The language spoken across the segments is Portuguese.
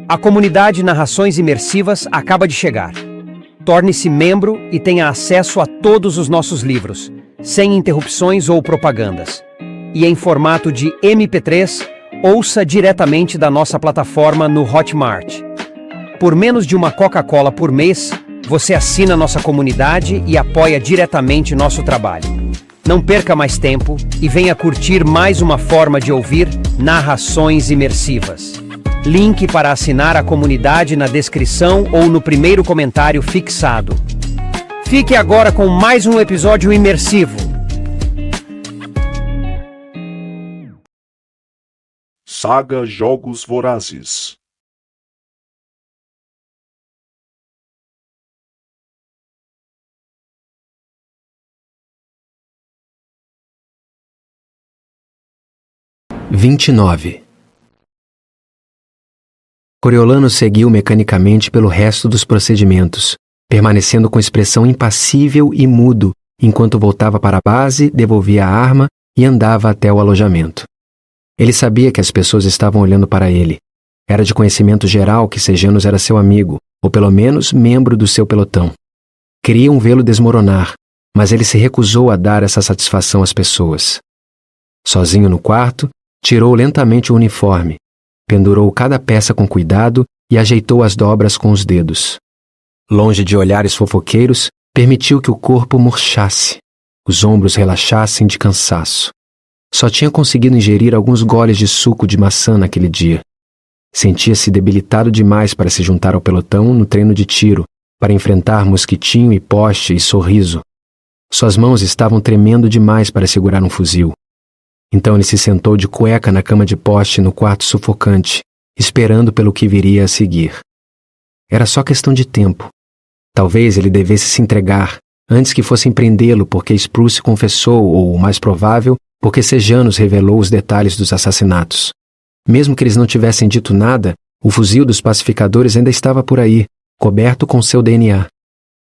A comunidade Narrações Imersivas acaba de chegar. Torne-se membro e tenha acesso a todos os nossos livros, sem interrupções ou propagandas. E em formato de MP3, ouça diretamente da nossa plataforma no Hotmart. Por menos de uma Coca-Cola por mês, você assina nossa comunidade e apoia diretamente nosso trabalho. Não perca mais tempo e venha curtir mais uma forma de ouvir Narrações Imersivas. Link para assinar a comunidade na descrição ou no primeiro comentário fixado. Fique agora com mais um episódio imersivo. Saga Jogos Vorazes. Coriolano seguiu mecanicamente pelo resto dos procedimentos, permanecendo com expressão impassível e mudo, enquanto voltava para a base, devolvia a arma e andava até o alojamento. Ele sabia que as pessoas estavam olhando para ele. Era de conhecimento geral que Sejanus era seu amigo, ou pelo menos membro do seu pelotão. Queriam vê-lo desmoronar, mas ele se recusou a dar essa satisfação às pessoas. Sozinho no quarto, tirou lentamente o uniforme, pendurou cada peça com cuidado e ajeitou as dobras com os dedos. Longe de olhares fofoqueiros, permitiu que o corpo murchasse, os ombros relaxassem de cansaço. Só tinha conseguido ingerir alguns goles de suco de maçã naquele dia. Sentia-se debilitado demais para se juntar ao pelotão no treino de tiro, para enfrentar mosquitinho e poste e sorriso. Suas mãos estavam tremendo demais para segurar um fuzil. Então ele se sentou de cueca na cama de poste no quarto sufocante, esperando pelo que viria a seguir. Era só questão de tempo. Talvez ele devesse se entregar, antes que fossem prendê-lo porque Spruce confessou, ou, o mais provável, porque Sejanus revelou os detalhes dos assassinatos. Mesmo que eles não tivessem dito nada, o fuzil dos pacificadores ainda estava por aí, coberto com seu DNA.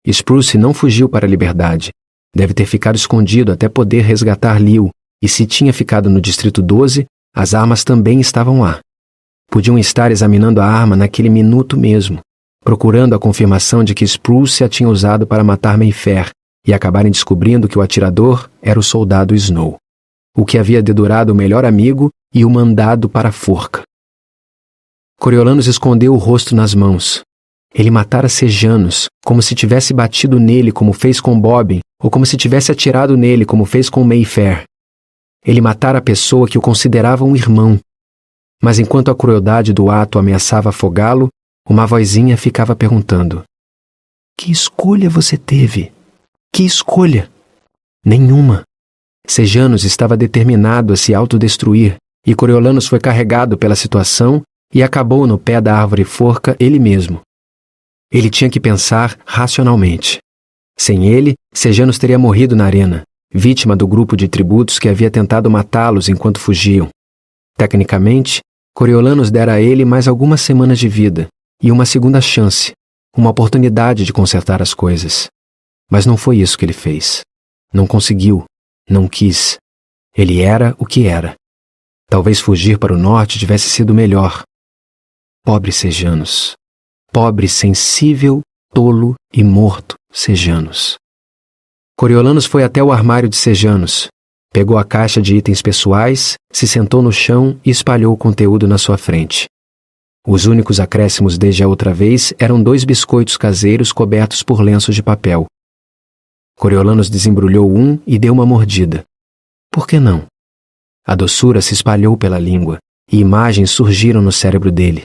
Spruce não fugiu para a liberdade. Deve ter ficado escondido até poder resgatar Liu. E se tinha ficado no Distrito 12, as armas também estavam lá. Podiam estar examinando a arma naquele minuto mesmo, procurando a confirmação de que Spruce a tinha usado para matar Mayfair e acabarem descobrindo que o atirador era o soldado Snow, o que havia dedurado o melhor amigo e o mandado para a forca. Coriolanos escondeu o rosto nas mãos. Ele matara Sejanus, como se tivesse batido nele como fez com Bobbin, ou como se tivesse atirado nele como fez com Mayfair. Ele matara a pessoa que o considerava um irmão. Mas enquanto a crueldade do ato ameaçava afogá-lo, uma vozinha ficava perguntando: "Que escolha você teve? Que escolha?" Nenhuma. Sejanus estava determinado a se autodestruir, e Coriolanos foi carregado pela situação e acabou no pé da árvore forca ele mesmo. Ele tinha que pensar racionalmente. Sem ele, Sejanus teria morrido na arena, vítima do grupo de tributos que havia tentado matá-los enquanto fugiam. Tecnicamente, Coriolanos dera a ele mais algumas semanas de vida e uma segunda chance, uma oportunidade de consertar as coisas. Mas não foi isso que ele fez. Não conseguiu, não quis. Ele era o que era. Talvez fugir para o norte tivesse sido melhor. Pobre Sejanus. Pobre, sensível, tolo e morto Sejanus. Coriolanos foi até o armário de Sejanus, pegou a caixa de itens pessoais, se sentou no chão e espalhou o conteúdo na sua frente. Os únicos acréscimos desde a outra vez eram 2 biscoitos caseiros cobertos por lenços de papel. Coriolanos desembrulhou um e deu uma mordida. Por que não? A doçura se espalhou pela língua e imagens surgiram no cérebro dele.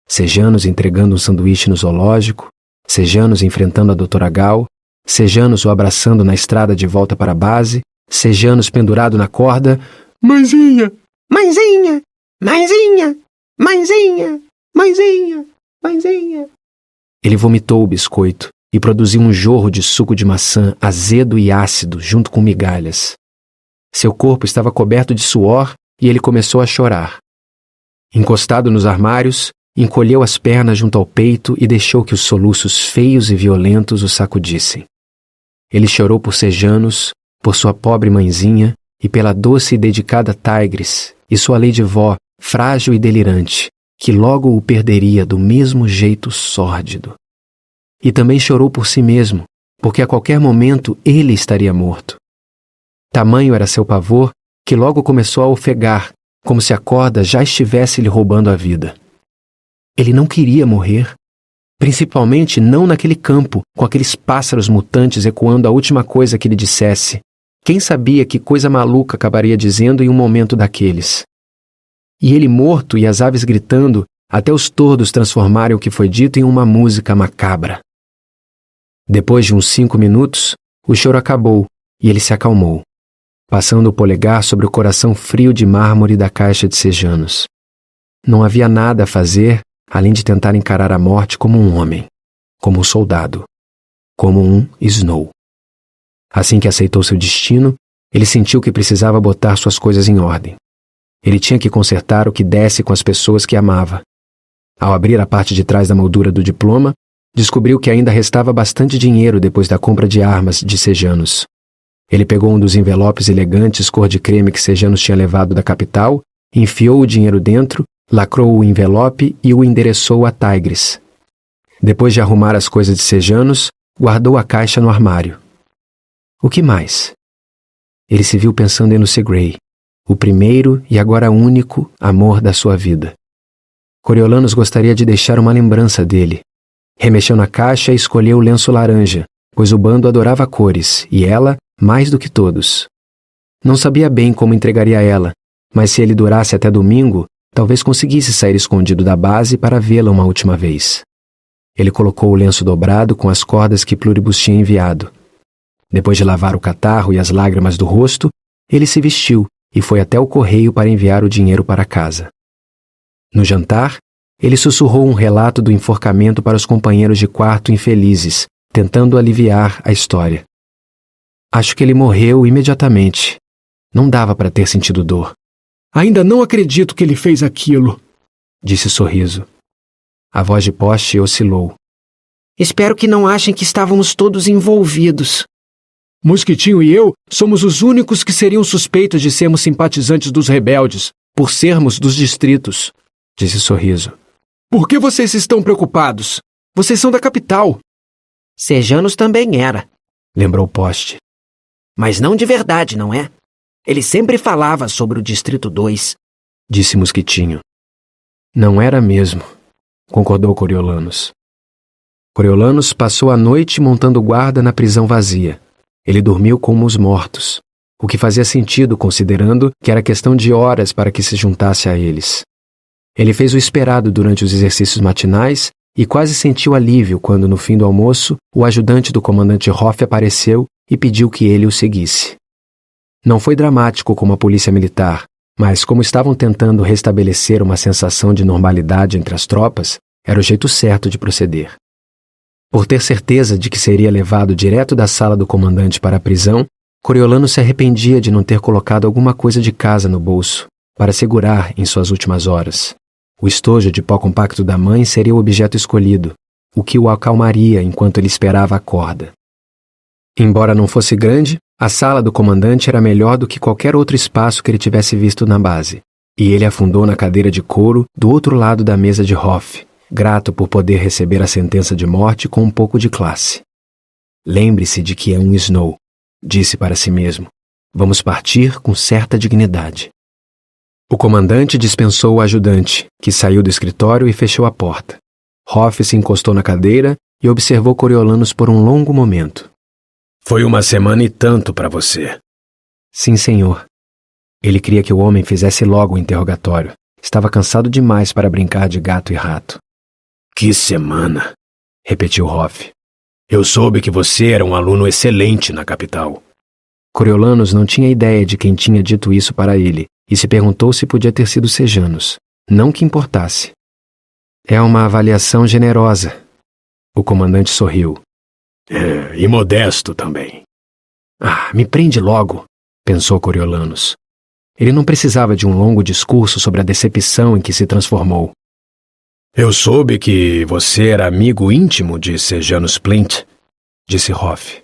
Sejanus entregando um sanduíche no zoológico, Sejanus enfrentando a doutora Gal, Sejanus o abraçando na estrada de volta para a base, Sejanus pendurado na corda. "Mãezinha! Mãezinha! Mãezinha! Mãezinha! Mãezinha! Mãezinha!" Ele vomitou o biscoito e produziu um jorro de suco de maçã azedo e ácido junto com migalhas. Seu corpo estava coberto de suor e ele começou a chorar. Encostado nos armários, encolheu as pernas junto ao peito e deixou que os soluços feios e violentos o sacudissem. Ele chorou por Sejanus, por sua pobre mãezinha e pela doce e dedicada Tigris e sua lady vó, frágil e delirante, que logo o perderia do mesmo jeito sórdido. E também chorou por si mesmo, porque a qualquer momento ele estaria morto. Tamanho era seu pavor que logo começou a ofegar, como se a corda já estivesse lhe roubando a vida. Ele não queria morrer, principalmente não naquele campo, com aqueles pássaros mutantes ecoando a última coisa que lhe dissesse. Quem sabia que coisa maluca acabaria dizendo em um momento daqueles? E ele morto e as aves gritando, até os tordos transformarem o que foi dito em uma música macabra. Depois de uns 5 minutos, o choro acabou e ele se acalmou, passando o polegar sobre o coração frio de mármore da caixa de Sejanos. Não havia nada a fazer além de tentar encarar a morte como um homem, como um soldado, como um Snow. Assim que aceitou seu destino, ele sentiu que precisava botar suas coisas em ordem. Ele tinha que consertar o que desse com as pessoas que amava. Ao abrir a parte de trás da moldura do diploma, descobriu que ainda restava bastante dinheiro depois da compra de armas de Sejanos. Ele pegou um dos envelopes elegantes cor de creme que Sejanos tinha levado da capital, enfiou o dinheiro dentro, lacrou o envelope e o endereçou a Tigris. Depois de arrumar as coisas de Sejanos, guardou a caixa no armário. O que mais? Ele se viu pensando em Lucy Gray, o primeiro e agora único amor da sua vida. Coriolanus gostaria de deixar uma lembrança dele. Remexeu na caixa e escolheu o lenço laranja, pois o bando adorava cores, e ela, mais do que todos. Não sabia bem como entregaria ela, mas se ele durasse até domingo, talvez conseguisse sair escondido da base para vê-la uma última vez. Ele colocou o lenço dobrado com as cordas que Pluribus tinha enviado. Depois de lavar o catarro e as lágrimas do rosto, ele se vestiu e foi até o correio para enviar o dinheiro para casa. No jantar, ele sussurrou um relato do enforcamento para os companheiros de quarto infelizes, tentando aliviar a história. Acho que ele morreu imediatamente. Não dava para ter sentido dor. Ainda não acredito que ele fez aquilo, disse Sorriso. A voz de Poste oscilou. Espero que não achem que estávamos todos envolvidos. Mosquitinho e eu somos os únicos que seriam suspeitos de sermos simpatizantes dos rebeldes, por sermos dos distritos, disse Sorriso. Por que vocês estão preocupados? Vocês são da capital. Sejanos também era, lembrou Poste. Mas não de verdade, não é? Ele sempre falava sobre o Distrito 2, disse Mosquitinho. Não era mesmo, concordou Coriolanus. Coriolanus passou a noite montando guarda na prisão vazia. Ele dormiu como os mortos, o que fazia sentido considerando que era questão de horas para que se juntasse a eles. Ele fez o esperado durante os exercícios matinais e quase sentiu alívio quando, no fim do almoço, o ajudante do comandante Hoff apareceu e pediu que ele o seguisse. Não foi dramático como a polícia militar, mas como estavam tentando restabelecer uma sensação de normalidade entre as tropas, era o jeito certo de proceder. Por ter certeza de que seria levado direto da sala do comandante para a prisão, Coriolanus se arrependia de não ter colocado alguma coisa de casa no bolso, para segurar em suas últimas horas. O estojo de pó compacto da mãe seria o objeto escolhido, o que o acalmaria enquanto ele esperava a corda. Embora não fosse grande, a sala do comandante era melhor do que qualquer outro espaço que ele tivesse visto na base, e ele afundou na cadeira de couro do outro lado da mesa de Hoff, grato por poder receber a sentença de morte com um pouco de classe. Lembre-se de que é um Snow, disse para si mesmo. Vamos partir com certa dignidade. O comandante dispensou o ajudante, que saiu do escritório e fechou a porta. Hoff se encostou na cadeira e observou Coriolanus por um longo momento. Foi uma semana e tanto para você. Sim, senhor. Ele queria que o homem fizesse logo o interrogatório. Estava cansado demais para brincar de gato e rato. Que semana, repetiu Hoff. Eu soube que você era um aluno excelente na capital. Coriolanus não tinha ideia de quem tinha dito isso para ele e se perguntou se podia ter sido Sejanos. Não que importasse. É uma avaliação generosa. O comandante sorriu. E modesto também. Ah, me prende logo, pensou Coriolanus. Ele não precisava de um longo discurso sobre a decepção em que se transformou. Eu soube que você era amigo íntimo de Sejanus Plint, disse Hoff.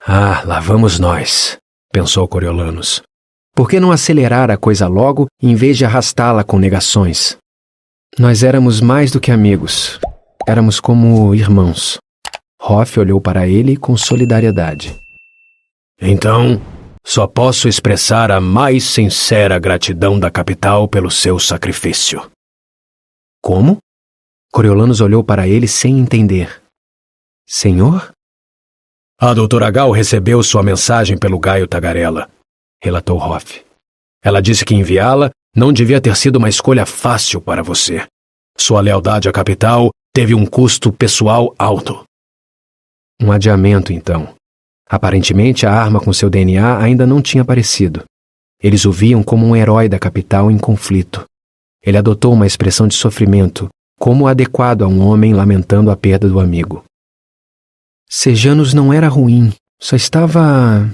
Ah, lá vamos nós, pensou Coriolanus. Por que não acelerar a coisa logo em vez de arrastá-la com negações? Nós éramos mais do que amigos. Éramos como irmãos. Hoff olhou para ele com solidariedade. Então, só posso expressar a mais sincera gratidão da capital pelo seu sacrifício. Como? Coriolanus olhou para ele sem entender. Senhor? A doutora Gal recebeu sua mensagem pelo Gaio Tagarela, relatou Hoff. Ela disse que enviá-la não devia ter sido uma escolha fácil para você. Sua lealdade à capital teve um custo pessoal alto. Um adiamento, então. Aparentemente, a arma com seu DNA ainda não tinha aparecido. Eles o viam como um herói da capital em conflito. Ele adotou uma expressão de sofrimento, como adequado a um homem lamentando a perda do amigo. Sejanus não era ruim, só estava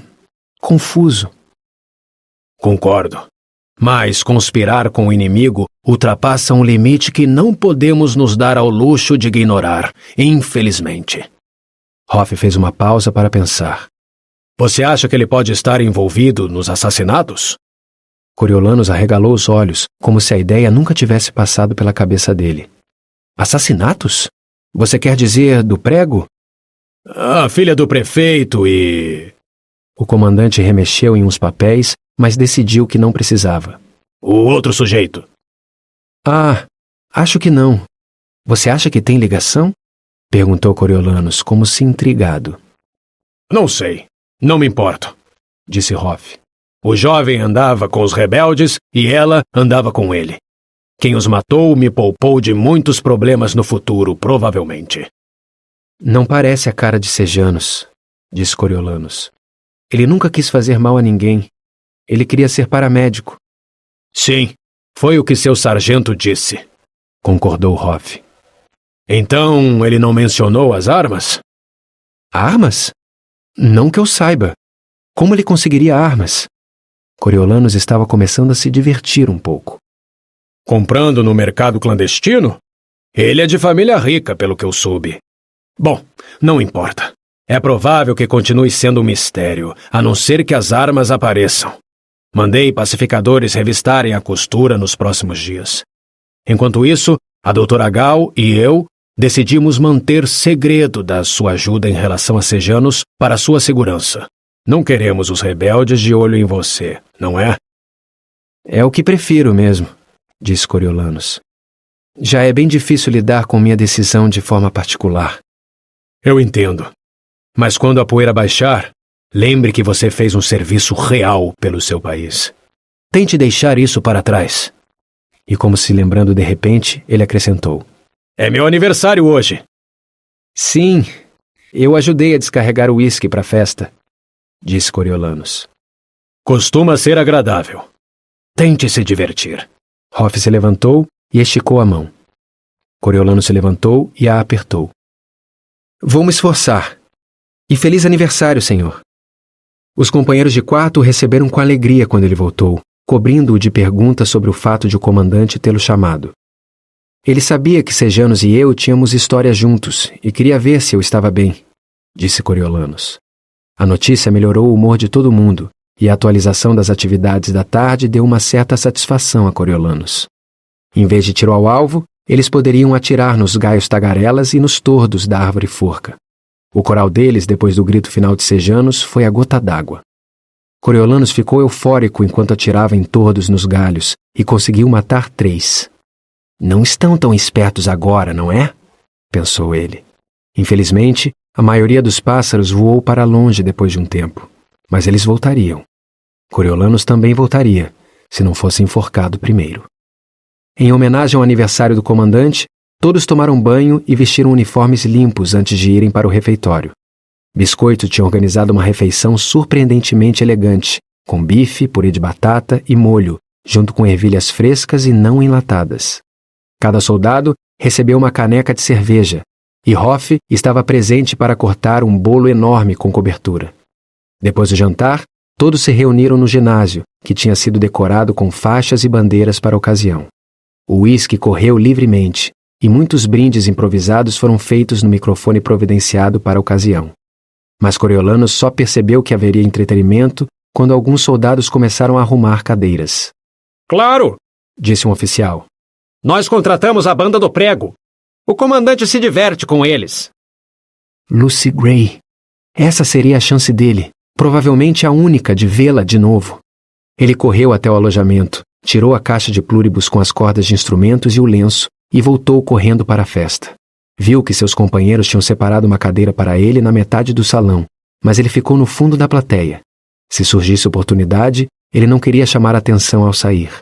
confuso. Concordo. Mas conspirar com o inimigo ultrapassa um limite que não podemos nos dar ao luxo de ignorar, infelizmente. Hoff fez uma pausa para pensar. Você acha que ele pode estar envolvido nos assassinatos? Coriolanus arregalou os olhos, como se a ideia nunca tivesse passado pela cabeça dele. Assassinatos? Você quer dizer do prego? A filha do prefeito e... O comandante remexeu em uns papéis, mas decidiu que não precisava. O outro sujeito. Ah, acho que não. Você acha que tem ligação? Perguntou Coriolanus, como se intrigado. Não sei. Não me importo, disse Hoff. O jovem andava com os rebeldes e ela andava com ele. Quem os matou me poupou de muitos problemas no futuro, provavelmente. Não parece a cara de Sejanus, disse Coriolanus. Ele nunca quis fazer mal a ninguém. Ele queria ser paramédico. Sim, foi o que seu sargento disse, concordou Hoff. Então ele não mencionou as armas? Armas? Não que eu saiba. Como ele conseguiria armas? Coriolanus estava começando a se divertir um pouco. Comprando no mercado clandestino? Ele é de família rica, pelo que eu soube. Bom, não importa. É provável que continue sendo um mistério, a não ser que as armas apareçam. Mandei pacificadores revistarem a costura nos próximos dias. Enquanto isso, a doutora Gal e eu decidimos manter segredo da sua ajuda em relação a Sejanus para sua segurança. Não queremos os rebeldes de olho em você, não é? É o que prefiro mesmo, disse Coriolanus. Já é bem difícil lidar com minha decisão de forma particular. Eu entendo. Mas quando a poeira baixar, lembre que você fez um serviço real pelo seu país. Tente deixar isso para trás. E como se lembrando de repente, ele acrescentou. É meu aniversário hoje. Sim, eu ajudei a descarregar o uísque para a festa, disse Coriolanus. Costuma ser agradável. Tente se divertir. Hoff se levantou e esticou a mão. Coriolanus se levantou e a apertou. Vou me esforçar. E feliz aniversário, senhor. Os companheiros de quarto o receberam com alegria quando ele voltou, cobrindo-o de perguntas sobre o fato de o comandante tê-lo chamado. Ele sabia que Sejanus e eu tínhamos histórias juntos e queria ver se eu estava bem, disse Coriolanus. A notícia melhorou o humor de todo mundo e a atualização das atividades da tarde deu uma certa satisfação a Coriolanus. Em vez de tiro ao alvo, eles poderiam atirar nos gaios tagarelas e nos tordos da árvore forca. O coral deles, depois do grito final de Sejanus, foi a gota d'água. Coriolanus ficou eufórico enquanto atirava em tordos nos galhos e conseguiu matar 3. Não estão tão espertos agora, não é? Pensou ele. Infelizmente, a maioria dos pássaros voou para longe depois de um tempo, mas eles voltariam. Coriolanus também voltaria, se não fosse enforcado primeiro. Em homenagem ao aniversário do comandante, todos tomaram banho e vestiram uniformes limpos antes de irem para o refeitório. Biscoito tinha organizado uma refeição surpreendentemente elegante, com bife, purê de batata e molho, junto com ervilhas frescas e não enlatadas. Cada soldado recebeu uma caneca de cerveja, e Hoff estava presente para cortar um bolo enorme com cobertura. Depois do jantar, todos se reuniram no ginásio, que tinha sido decorado com faixas e bandeiras para a ocasião. O uísque correu livremente, e muitos brindes improvisados foram feitos no microfone providenciado para a ocasião. Mas Coriolanus só percebeu que haveria entretenimento quando alguns soldados começaram a arrumar cadeiras. Claro! Disse um oficial. Nós contratamos a banda do prego. O comandante se diverte com eles. Lucy Gray. Essa seria a chance dele, provavelmente a única de vê-la de novo. Ele correu até o alojamento, tirou a caixa de pluribus com as cordas de instrumentos e o lenço e voltou correndo para a festa. Viu que seus companheiros tinham separado uma cadeira para ele na metade do salão, mas ele ficou no fundo da plateia. Se surgisse oportunidade, ele não queria chamar atenção ao sair.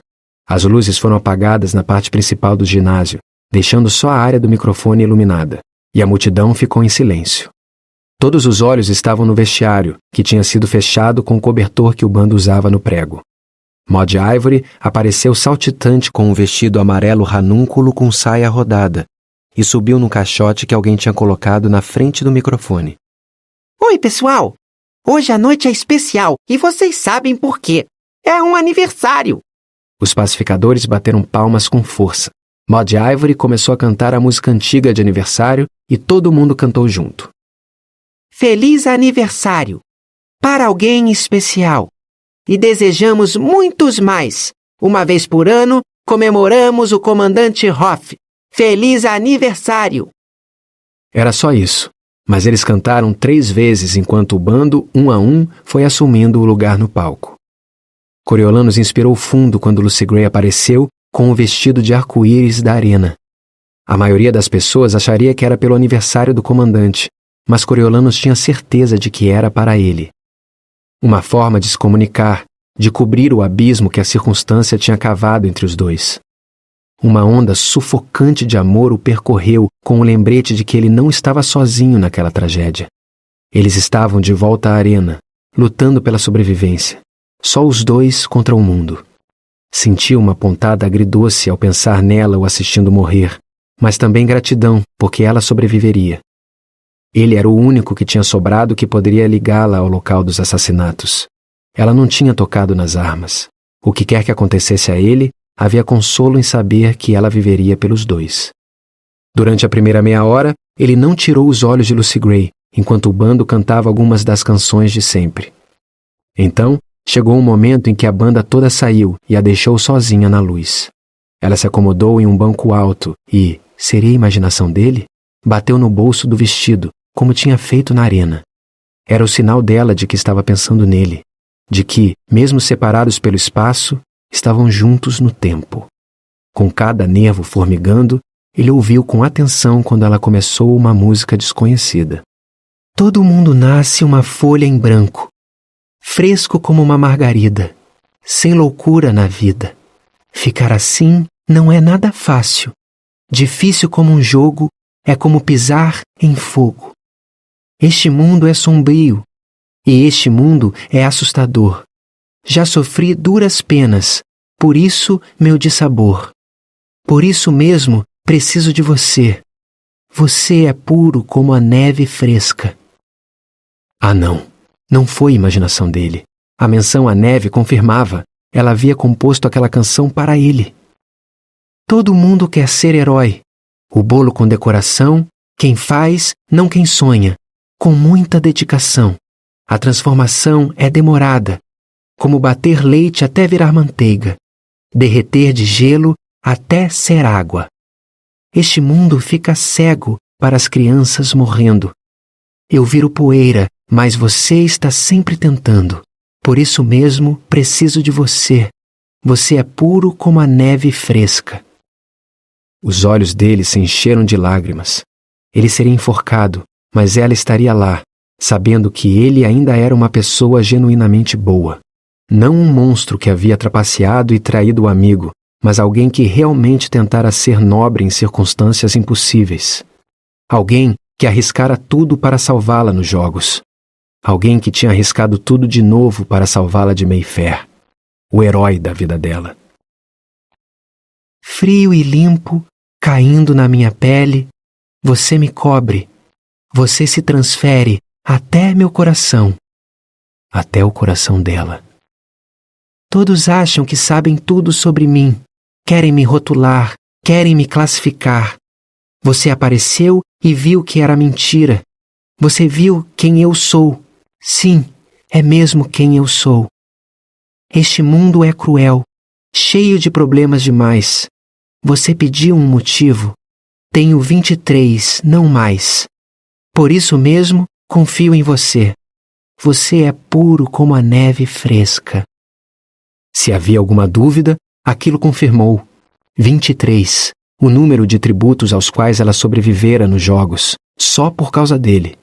As luzes foram apagadas na parte principal do ginásio, deixando só a área do microfone iluminada, e a multidão ficou em silêncio. Todos os olhos estavam no vestiário, que tinha sido fechado com o cobertor que o bando usava no prego. Maud Ivory apareceu saltitante com um vestido amarelo ranúnculo com saia rodada e subiu num caixote que alguém tinha colocado na frente do microfone. Oi, pessoal! Hoje a noite é especial e vocês sabem por quê. É um aniversário! Os pacificadores bateram palmas com força. Maud Ivory começou a cantar a música antiga de aniversário e todo mundo cantou junto. Feliz aniversário! Para alguém especial! E desejamos muitos mais! Uma vez por ano, comemoramos o comandante Hoff. Feliz aniversário! Era só isso, mas eles cantaram 3 vezes enquanto o bando, um a um, foi assumindo o lugar no palco. Coriolanus inspirou fundo quando Lucy Gray apareceu com o vestido de arco-íris da arena. A maioria das pessoas acharia que era pelo aniversário do comandante, mas Coriolanus tinha certeza de que era para ele. Uma forma de se comunicar, de cobrir o abismo que a circunstância tinha cavado entre os dois. Uma onda sufocante de amor o percorreu com o lembrete de que ele não estava sozinho naquela tragédia. Eles estavam de volta à arena, lutando pela sobrevivência. Só os dois contra o mundo. Sentiu uma pontada agridoce ao pensar nela o assistindo morrer, mas também gratidão, porque ela sobreviveria. Ele era o único que tinha sobrado que poderia ligá-la ao local dos assassinatos. Ela não tinha tocado nas armas. O que quer que acontecesse a ele, havia consolo em saber que ela viveria pelos dois. Durante a primeira meia hora, ele não tirou os olhos de Lucy Gray, enquanto o bando cantava algumas das canções de sempre. Então, chegou um momento em que a banda toda saiu e a deixou sozinha na luz. Ela se acomodou em um banco alto e, seria a imaginação dele? Bateu no bolso do vestido, como tinha feito na arena. Era o sinal dela de que estava pensando nele, de que, mesmo separados pelo espaço, estavam juntos no tempo. Com cada nervo formigando, ele ouviu com atenção quando ela começou uma música desconhecida. Todo mundo nasce uma folha em branco, fresco como uma margarida, sem loucura na vida. Ficar assim não é nada fácil. Difícil como um jogo, é como pisar em fogo. Este mundo é sombrio, e este mundo é assustador. Já sofri duras penas, por isso meu dissabor. Por isso mesmo preciso de você. Você é puro como a neve fresca. Ah, não foi imaginação dele. A menção à neve confirmava. Ela havia composto aquela canção para ele. Todo mundo quer ser herói. O bolo com decoração, quem faz, não quem sonha, com muita dedicação. A transformação é demorada, como bater leite até virar manteiga, derreter de gelo até ser água. Este mundo fica cego para as crianças morrendo. Eu viro poeira, mas você está sempre tentando. Por isso mesmo preciso de você. Você é puro como a neve fresca. Os olhos dele se encheram de lágrimas. Ele seria enforcado, mas ela estaria lá, sabendo que ele ainda era uma pessoa genuinamente boa. Não um monstro que havia trapaceado e traído o amigo, mas alguém que realmente tentara ser nobre em circunstâncias impossíveis. Alguém que arriscara tudo para salvá-la nos jogos. Alguém que tinha arriscado tudo de novo para salvá-la de Mayfair. O herói da vida dela. Frio e limpo, caindo na minha pele, você me cobre. Você se transfere até meu coração. Até o coração dela. Todos acham que sabem tudo sobre mim. Querem me rotular, querem me classificar. Você apareceu e viu que era mentira. Você viu quem eu sou. Sim, é mesmo quem eu sou. Este mundo é cruel, cheio de problemas demais. Você pediu um motivo. Tenho 23, não mais. Por isso mesmo, confio em você. Você é puro como a neve fresca. Se havia alguma dúvida, aquilo confirmou. 23, o número de tributos aos quais ela sobrevivera nos jogos, só por causa dele.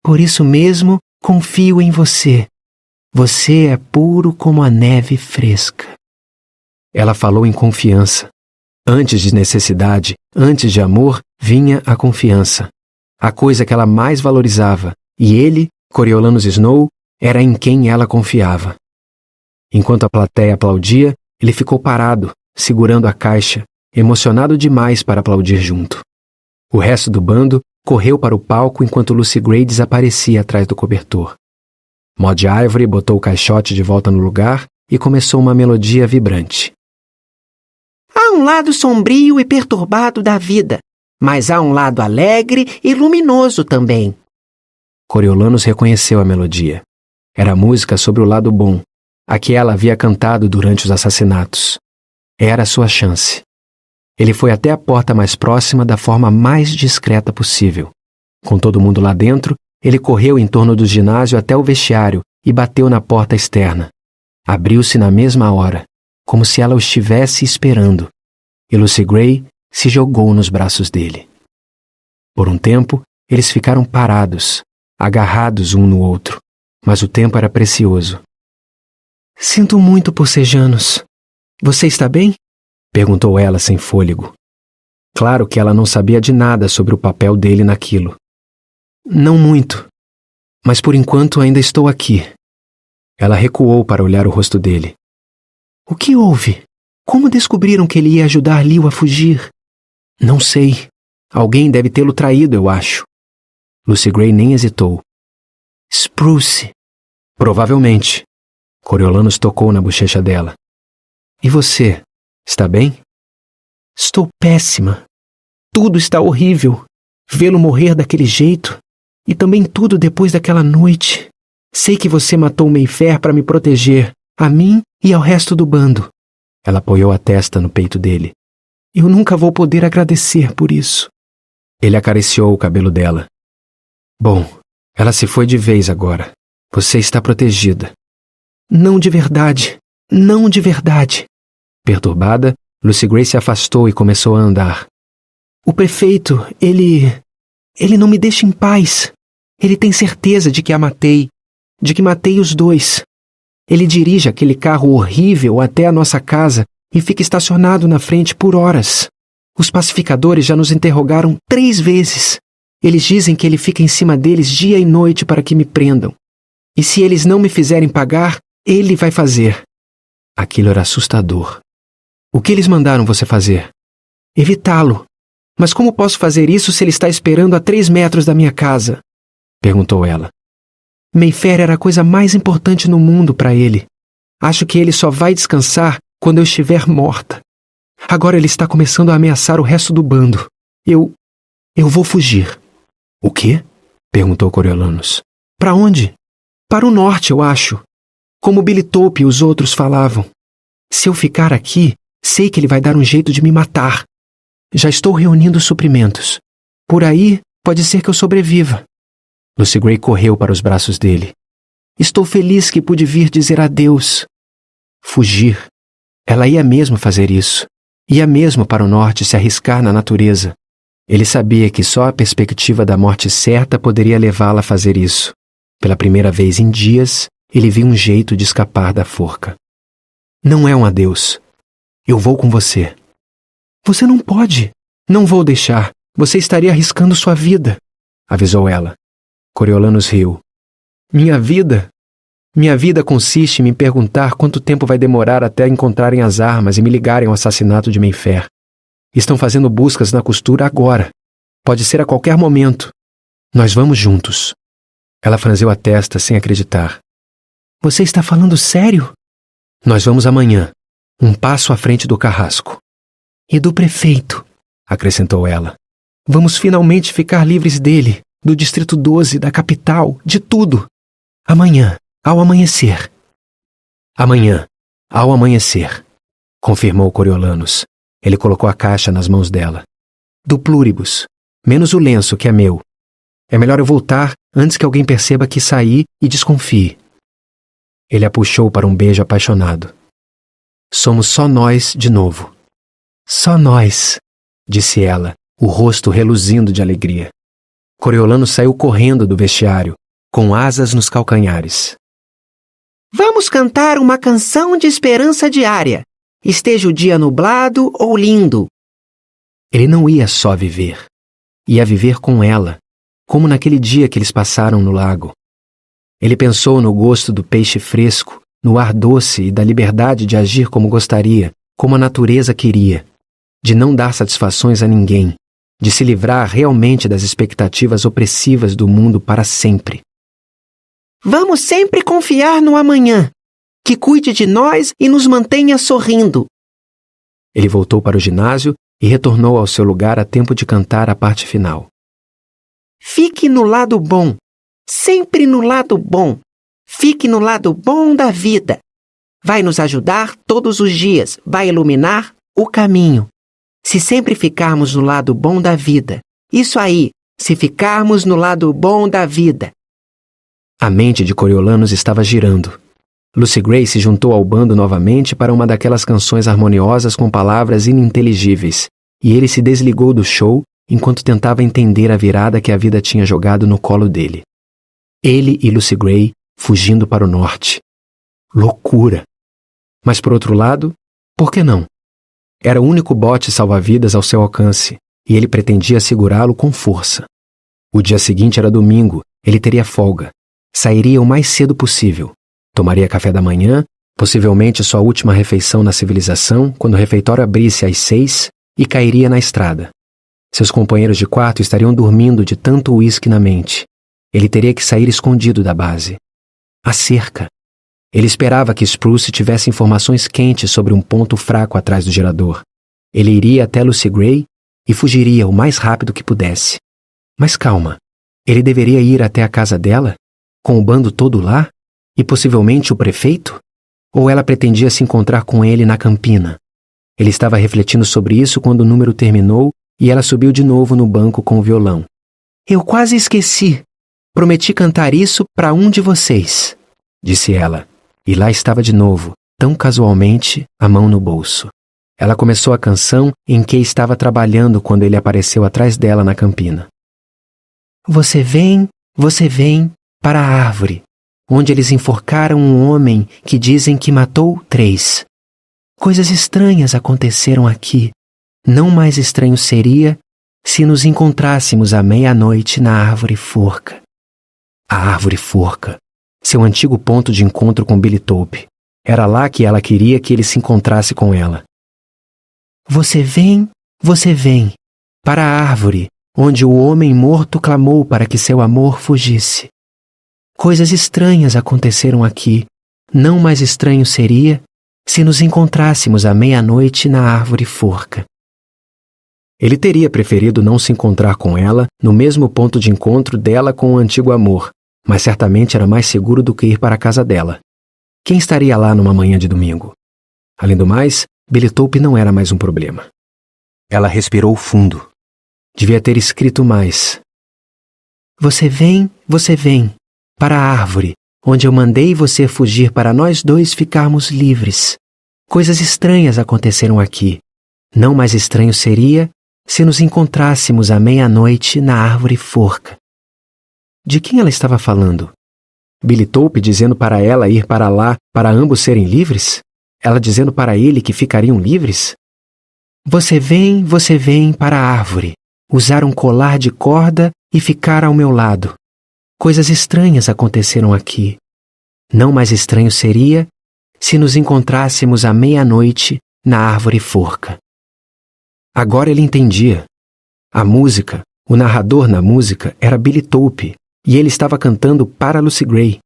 Por isso mesmo, confio em você. Você é puro como a neve fresca. Ela falou em confiança. Antes de necessidade, antes de amor, vinha a confiança. A coisa que ela mais valorizava. E ele, Coriolanus Snow, era em quem ela confiava. Enquanto a plateia aplaudia, ele ficou parado, segurando a caixa, emocionado demais para aplaudir junto. O resto do bando correu para o palco enquanto Lucy Gray desaparecia atrás do cobertor. Maud Ivory botou o caixote de volta no lugar e começou uma melodia vibrante. Há um lado sombrio e perturbado da vida, mas há um lado alegre e luminoso também. Coriolanus reconheceu a melodia. Era a música sobre o lado bom, a que ela havia cantado durante os assassinatos. Era a sua chance. Ele foi até a porta mais próxima da forma mais discreta possível. Com todo mundo lá dentro, ele correu em torno do ginásio até o vestiário e bateu na porta externa. Abriu-se na mesma hora, como se ela o estivesse esperando, e Lucy Gray se jogou nos braços dele. Por um tempo, eles ficaram parados, agarrados um no outro, mas o tempo era precioso. Sinto muito por Sejanus. Você está bem? Perguntou ela sem fôlego. Claro que ela não sabia de nada sobre o papel dele naquilo. Não muito, mas por enquanto ainda estou aqui. Ela recuou para olhar o rosto dele. O que houve? Como descobriram que ele ia ajudar Liu a fugir? Não sei. Alguém deve tê-lo traído, eu acho. Lucy Gray nem hesitou. Spruce. Provavelmente. Coriolanus tocou na bochecha dela. E você, está bem? Estou péssima. Tudo está horrível. Vê-lo morrer daquele jeito. E também tudo depois daquela noite. Sei que você matou Mayfair para me proteger, a mim e ao resto do bando. Ela apoiou a testa no peito dele. Eu nunca vou poder agradecer por isso. Ele acariciou o cabelo dela. Bom, ela se foi de vez agora. Você está protegida. Não de verdade. Não de verdade. Perturbada, Lucy Gray se afastou e começou a andar. O prefeito, ele não me deixa em paz. Ele tem certeza de que a matei. De que matei os dois. Ele dirige aquele carro horrível até a nossa casa e fica estacionado na frente por horas. Os pacificadores já nos interrogaram 3 vezes. Eles dizem que ele fica em cima deles dia e noite para que me prendam. E se eles não me fizerem pagar, ele vai fazer. Aquilo era assustador. O que eles mandaram você fazer? Evitá-lo. Mas como posso fazer isso se ele está esperando a 3 metros da minha casa? Perguntou ela. Mayfair era a coisa mais importante no mundo para ele. Acho que ele só vai descansar quando eu estiver morta. Agora ele está começando a ameaçar o resto do bando. Eu vou fugir. O quê? Perguntou Coriolanus. Para onde? Para o norte, eu acho. Como Billy Tope e os outros falavam. Se eu ficar aqui, sei que ele vai dar um jeito de me matar. Já estou reunindo suprimentos. Por aí, pode ser que eu sobreviva. Lucy Gray correu para os braços dele. Estou feliz que pude vir dizer adeus. Fugir. Ela ia mesmo fazer isso. Ia mesmo para o norte se arriscar na natureza. Ele sabia que só a perspectiva da morte certa poderia levá-la a fazer isso. Pela primeira vez em dias, ele viu um jeito de escapar da forca. Não é um adeus. Eu vou com você. Você não pode. Não vou deixar. Você estaria arriscando sua vida, avisou ela. Coriolanus riu. Minha vida? Minha vida consiste em me perguntar quanto tempo vai demorar até encontrarem as armas e me ligarem ao assassinato de Mayfair. Estão fazendo buscas na costura agora. Pode ser a qualquer momento. Nós vamos juntos. Ela franziu a testa sem acreditar. Você está falando sério? Nós vamos amanhã. Um passo à frente do carrasco. E do prefeito, acrescentou ela. Vamos finalmente ficar livres dele, do Distrito 12, da capital, de tudo. Amanhã, ao amanhecer. Amanhã, ao amanhecer, confirmou Coriolanus. Ele colocou a caixa nas mãos dela. Do pluribus, menos o lenço que é meu. É melhor eu voltar antes que alguém perceba que saí e desconfie. Ele a puxou para um beijo apaixonado. Somos só nós de novo. Só nós, disse ela, o rosto reluzindo de alegria. Coriolano saiu correndo do vestiário, com asas nos calcanhares. Vamos cantar uma canção de esperança diária, esteja o dia nublado ou lindo. Ele não ia só viver. Ia viver com ela, como naquele dia que eles passaram no lago. Ele pensou no gosto do peixe fresco, no ar doce e da liberdade de agir como gostaria, como a natureza queria, de não dar satisfações a ninguém, de se livrar realmente das expectativas opressivas do mundo para sempre. Vamos sempre confiar no amanhã, que cuide de nós e nos mantenha sorrindo. Ele voltou para o ginásio e retornou ao seu lugar a tempo de cantar a parte final. Fique no lado bom, sempre no lado bom. Fique no lado bom da vida. Vai nos ajudar todos os dias, vai iluminar o caminho. Se sempre ficarmos no lado bom da vida. Isso aí, se ficarmos no lado bom da vida. A mente de Coriolanos estava girando. Lucy Gray se juntou ao bando novamente para uma daquelas canções harmoniosas com palavras ininteligíveis, e ele se desligou do show enquanto tentava entender a virada que a vida tinha jogado no colo dele. Ele e Lucy Gray fugindo para o norte. Loucura! Mas por outro lado, por que não? Era o único bote salva-vidas ao seu alcance, e ele pretendia segurá-lo com força. O dia seguinte era domingo, ele teria folga. Sairia o mais cedo possível. Tomaria café da manhã, possivelmente sua última refeição na civilização, quando o refeitório abrisse às 6, e cairia na estrada. Seus companheiros de quarto estariam dormindo de tanto uísque na mente. Ele teria que sair escondido da base. A cerca. Ele esperava que Spruce tivesse informações quentes sobre um ponto fraco atrás do gerador. Ele iria até Lucy Gray e fugiria o mais rápido que pudesse. Mas calma, ele deveria ir até a casa dela? Com o bando todo lá? E possivelmente o prefeito? Ou ela pretendia se encontrar com ele na campina? Ele estava refletindo sobre isso quando o número terminou e ela subiu de novo no banco com o violão. Eu quase esqueci. Prometi cantar isso para um de vocês, disse ela. E lá estava de novo, tão casualmente, a mão no bolso. Ela começou a canção em que estava trabalhando quando ele apareceu atrás dela na campina. Você vem, para a árvore, onde eles enforcaram um homem que dizem que matou 3. Coisas estranhas aconteceram aqui. Não mais estranho seria se nos encontrássemos à meia-noite na árvore forca. A árvore forca. Seu antigo ponto de encontro com Billy Tope. Era lá que ela queria que ele se encontrasse com ela. Você vem, para a árvore, onde o homem morto clamou para que seu amor fugisse. Coisas estranhas aconteceram aqui. Não mais estranho seria se nos encontrássemos à meia-noite na árvore forca. Ele teria preferido não se encontrar com ela no mesmo ponto de encontro dela com o antigo amor, mas certamente era mais seguro do que ir para a casa dela. Quem estaria lá numa manhã de domingo? Além do mais, Billy Tope não era mais um problema. Ela respirou fundo. Devia ter escrito mais. Você vem, para a árvore, onde eu mandei você fugir para nós dois ficarmos livres. Coisas estranhas aconteceram aqui. Não mais estranho seria se nos encontrássemos à meia-noite na árvore forca. De quem ela estava falando? Billy Tope dizendo para ela ir para lá para ambos serem livres? Ela dizendo para ele que ficariam livres? Você vem, para a árvore, usar um colar de corda e ficar ao meu lado. Coisas estranhas aconteceram aqui. Não mais estranho seria se nos encontrássemos à meia-noite na árvore forca. Agora ele entendia. A música, o narrador na música era Billy Tope, e ele estava cantando para Lucy Gray.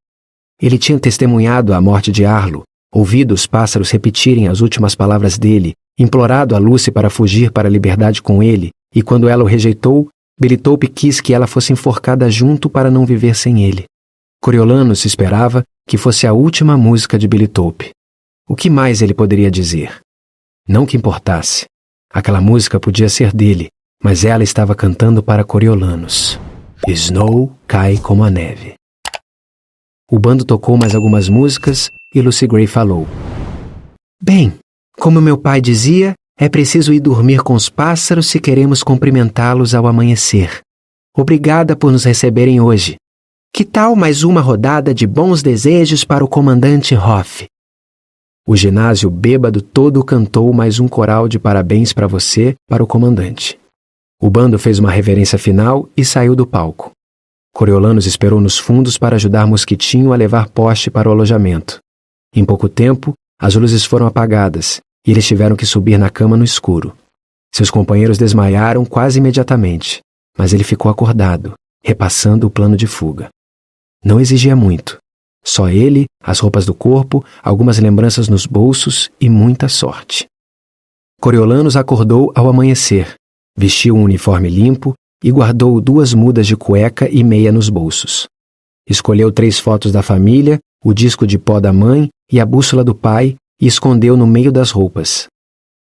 Ele tinha testemunhado a morte de Arlo, ouvido os pássaros repetirem as últimas palavras dele, implorado a Lucy para fugir para a liberdade com ele, e quando ela o rejeitou, Billy Tope quis que ela fosse enforcada junto para não viver sem ele. Coriolano esperava que fosse a última música de Billy Tope. O que mais ele poderia dizer? Não que importasse. Aquela música podia ser dele, mas ela estava cantando para Coriolanos. Snow cai como a neve. O bando tocou mais algumas músicas e Lucy Gray falou: Bem, como meu pai dizia, é preciso ir dormir com os pássaros se queremos cumprimentá-los ao amanhecer. Obrigada por nos receberem hoje. Que tal mais uma rodada de bons desejos para o comandante Hoff? O ginásio bêbado todo cantou mais um coral de parabéns para você para o comandante. O bando fez uma reverência final e saiu do palco. Coriolanos esperou nos fundos para ajudar Mosquitinho a levar poste para o alojamento. Em pouco tempo, as luzes foram apagadas e eles tiveram que subir na cama no escuro. Seus companheiros desmaiaram quase imediatamente, mas ele ficou acordado, repassando o plano de fuga. Não exigia muito. Só ele, as roupas do corpo, algumas lembranças nos bolsos e muita sorte. Coriolanos acordou ao amanhecer, vestiu um uniforme limpo e guardou 2 mudas de cueca e meia nos bolsos. Escolheu 3 fotos da família, o disco de pó da mãe e a bússola do pai e escondeu no meio das roupas.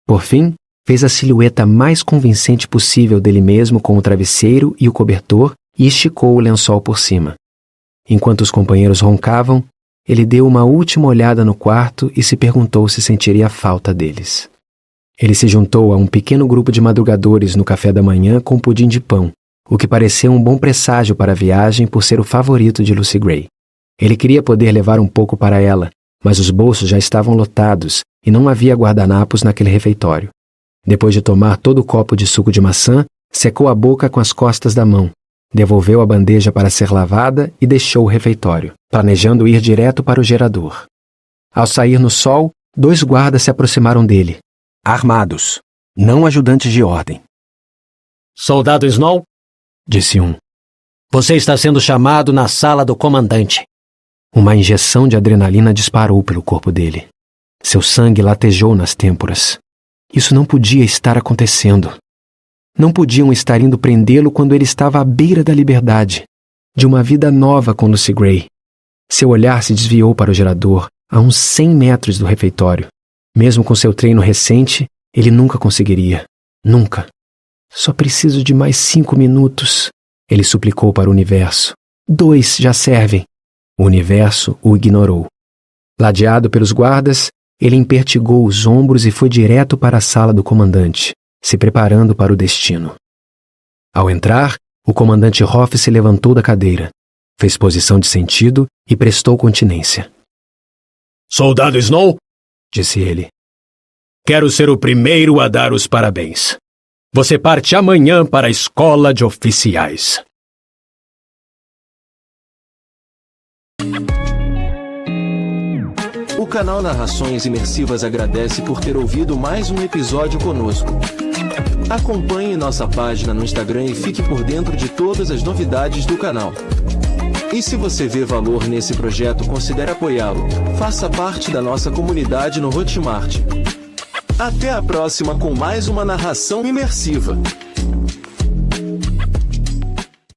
Por fim, fez a silhueta mais convincente possível dele mesmo com o travesseiro e o cobertor e esticou o lençol por cima. Enquanto os companheiros roncavam, ele deu uma última olhada no quarto e se perguntou se sentiria falta deles. Ele se juntou a um pequeno grupo de madrugadores no café da manhã com pudim de pão, o que pareceu um bom presságio para a viagem por ser o favorito de Lucy Gray. Ele queria poder levar um pouco para ela, mas os bolsos já estavam lotados e não havia guardanapos naquele refeitório. Depois de tomar todo o copo de suco de maçã, secou a boca com as costas da mão, devolveu a bandeja para ser lavada e deixou o refeitório, planejando ir direto para o gerador. Ao sair no sol, 2 guardas se aproximaram dele, armados, não ajudantes de ordem. Soldado Snow, Disse um. você está sendo chamado na sala do comandante. Uma injeção de adrenalina disparou pelo corpo dele. Seu sangue latejou nas têmporas. Isso não podia estar acontecendo. Não podiam estar indo prendê-lo quando ele estava à beira da liberdade, de uma vida nova com Lucy Gray. Seu olhar se desviou para o gerador, a uns 100 metros do refeitório. Mesmo com seu treino recente, ele nunca conseguiria. Nunca. Só preciso de mais 5 minutos, ele suplicou para o universo. 2 já servem. O universo o ignorou. Ladeado pelos guardas, ele empertigou os ombros e foi direto para a sala do comandante, se preparando para o destino. Ao entrar, o comandante Hoff se levantou da cadeira, fez posição de sentido e prestou continência. Soldado Snow, Disse ele. quero ser o primeiro a dar os parabéns. Você parte amanhã para a escola de oficiais. O canal Narrações Imersivas agradece por ter ouvido mais um episódio conosco. Acompanhe nossa página no Instagram e fique por dentro de todas as novidades do canal. E se você vê valor nesse projeto, considere apoiá-lo. Faça parte da nossa comunidade no Hotmart. Até a próxima com mais uma narração imersiva.